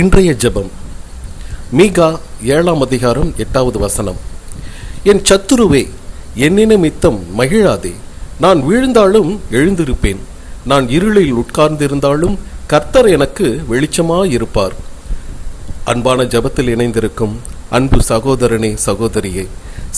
இன்றைய ஜெபம் மீகா 7ஆம் அதிகாரம் 8வது வசனம். என் சத்துருவே, என் நிமித்தம் மகிழாதே. நான் வீழ்ந்தாலும் எழுந்திருப்பேன். நான் இருளில் உட்கார்ந்திருந்தாலும் கர்த்தர் எனக்கு வெளிச்சமாயிருப்பார். அன்பான ஜெபத்தில் இணைந்திருக்கும் அன்பு சகோதரனே, சகோதரியே,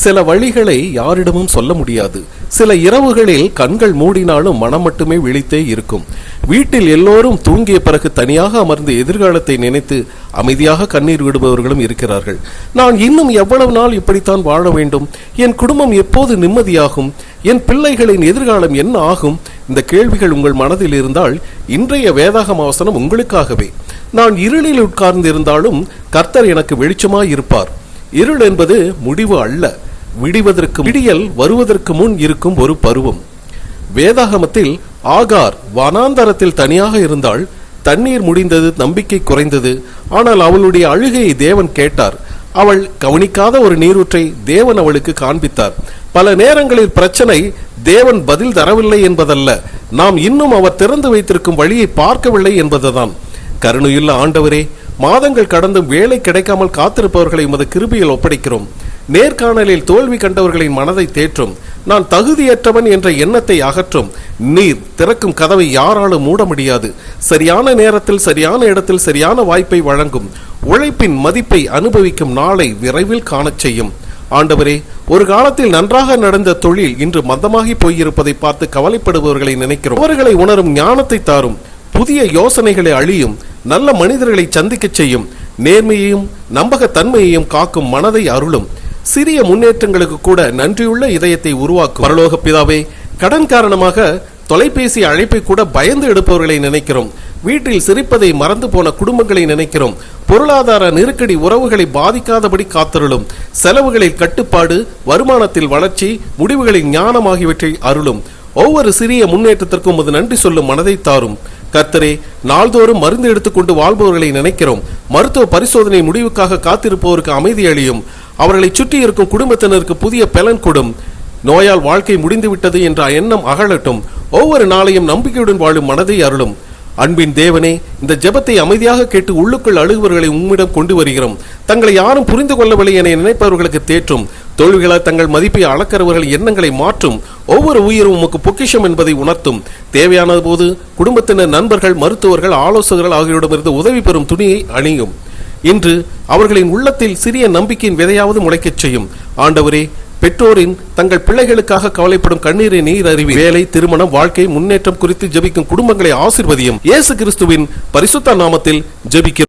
சில வழிகளை யாரிடமும் சொல்ல முடியாது. சில இரவுகளில் கண்கள் மூடினாலும் மனம் மட்டுமே விழித்தே இருக்கும். வீட்டில் எல்லோரும் தூங்கிய பிறகு தனியாக அமர்ந்து எதிர்காலத்தை நினைத்து அமைதியாக கண்ணீர் விடுபவர்களும் இருக்கிறார்கள். நான் இன்னும் எவ்வளவு நாள் இப்படித்தான் வாழ வேண்டும்? என் குடும்பம் எப்போது நிம்மதியாகும்? என் பிள்ளைகளின் எதிர்காலம் என்ன ஆகும்? இந்த கேள்விகள் உங்கள் மனதில் இருந்தால் இன்றைய வேதாகம வசனம் உங்களுக்காகவே. நான் இருளில் உட்கார்ந்திருந்தாலும் கர்த்தர் எனக்கு வெளிச்சமாயிருப்பார். இருள் என்பது முடிவு அல்ல, விடிவதற்கு விடியல் வருவதற்கு முன் இருக்கும் ஒரு பருவம். வேதாகமத்தில் ஆகார் வனாந்தரத்தில் தனியாக இருந்தால் தண்ணீர் முடிந்தது, நம்பிக்கை குறைந்தது. ஆனால் அவளுடைய அழுகையை தேவன் கேட்டார். அவள் கவனிக்காத ஒரு நீரூற்றை தேவன் அவளுக்கு காண்பித்தார். பல நேரங்களில் பிரச்சனை தேவன் பதில் தரவில்லை என்பதல்ல, நாம் இன்னும் அவர் திறந்து வைத்திருக்கும் வழியை பார்க்கவில்லை என்பதுதான். கருணையுள்ள ஆண்டவரே, மாதங்கள் கடந்தும் வேலை கிடைக்காமல் காத்திருப்பவர்களை உமது கிருபையில் ஒப்படைக்கிறோம். நேர்காணலில் தோல்வி கண்டவர்களின் மனதை தேற்றும். நான் தகுதியற்றவன் என்ற எண்ணத்தை அகற்றும். நீர் திறக்கும் கதவை யாராலும் மூட முடியாது. சரியான நேரத்தில் சரியான இடத்தில் சரியான வாய்ப்பை வழங்கும். உழைப்பின் மதிப்பை அனுபவிக்கும் நாளை விரைவில் காணச் செய்யும். ஆண்டவரே, ஒரு காலத்தில் நன்றாக நடந்த தொழில் இன்று மந்தமாகி போயிருப்பதை பார்த்து கவலைப்படுபவர்களை நினைக்கிறோம். அவர்களை உணரும் ஞானத்தை தாரும். புதிய யோசனைகளை அழியும். நல்ல மனிதர்களை சந்திக்க செய்யும். நேர்மையையும் நம்பகத்தன்மையையும் காக்கும் மனதை அருளும். சிறிய முன்னேற்றங்களுக்கு கூட நன்றியுள்ள இதயத்தை உருவாக்கும். பரலோக பிதாவே, கடன் காரணமாக தொலைபேசி அழைப்பை கூட பயந்து எடுப்பவர்களை நினைக்கிறோம். வீட்டில் சிரிப்பதை மறந்து போன குடும்பங்களை நினைக்கிறோம். பொருளாதார நெருக்கடி உறவுகளை பாதிக்காதபடி காத்தருளும். செலவுகளில் கட்டுப்பாடு, வருமானத்தில் வளர்ச்சி, முடிவுகளில் ஞானம் ஆகியவற்றை அருளும். ஒவ்வொரு சிறிய முன்னேற்றத்திற்கும் அது நன்றி சொல்லும் மனதை தாரும். கர்த்தரே, நாள்தோறும் மருந்து எடுத்துக்கொண்டு வாழ்பவர்களை நினைக்கிறோம். மருத்துவ பரிசோதனை முடிவுக்காக காத்திருப்பவருக்கு அமைதி அளியும். அவர்களை சுற்றி இருக்கும் குடும்பத்தினருக்கு புதிய பலன் கொடும். நோயால் வாழ்க்கை முடிந்துவிட்டது என்ற எண்ணம் அகலட்டும். ஒவ்வொரு நாளையும் நம்பிக்கையுடன் வாழும் மனதை அருளும். அன்பின் தேவனே, இந்த ஜெபத்தை அமைதியாக கேட்டு உள்ளுக்குள் அழுகுவர்களை உம்மிடம் கொண்டு வருகிறோம். தங்களை யாரும் புரிந்து கொள்ளவில்லை என நினைப்பவர்களுக்கு தேற்றும். தோல்விகளால் தங்கள் மதிப்பை அளக்கிறவர்கள் எண்ணங்களை மாற்றும். ஒவ்வொரு உயிரும் உமக்கு பொக்கிஷம் என்பதை உணர்த்தும். தேவையான போது குடும்பத்தினர், நண்பர்கள், மருத்துவர்கள், ஆலோசகர்கள் ஆகியோரிடமிருந்து உதவி பெறும் துணியை அணியும். இன்று அவர்களின் உள்ளத்தில் சிறிய நம்பிக்கையின் விதையாவது முளைக்கச் செய்யும். ஆண்டவரே, பெற்றோரின் தங்கள் பிள்ளைகளுக்காக கவலைப்படும் கண்ணீரை நீர் அறிவி. வேலை, திருமணம், வாழ்க்கை முன்னேற்றம் குறித்து ஜெபிக்கும் குடும்பங்களை ஆசீர்வதியும். இயேசு கிறிஸ்துவின் பரிசுத்த நாமத்தில் ஜெபிக்கிறோம்.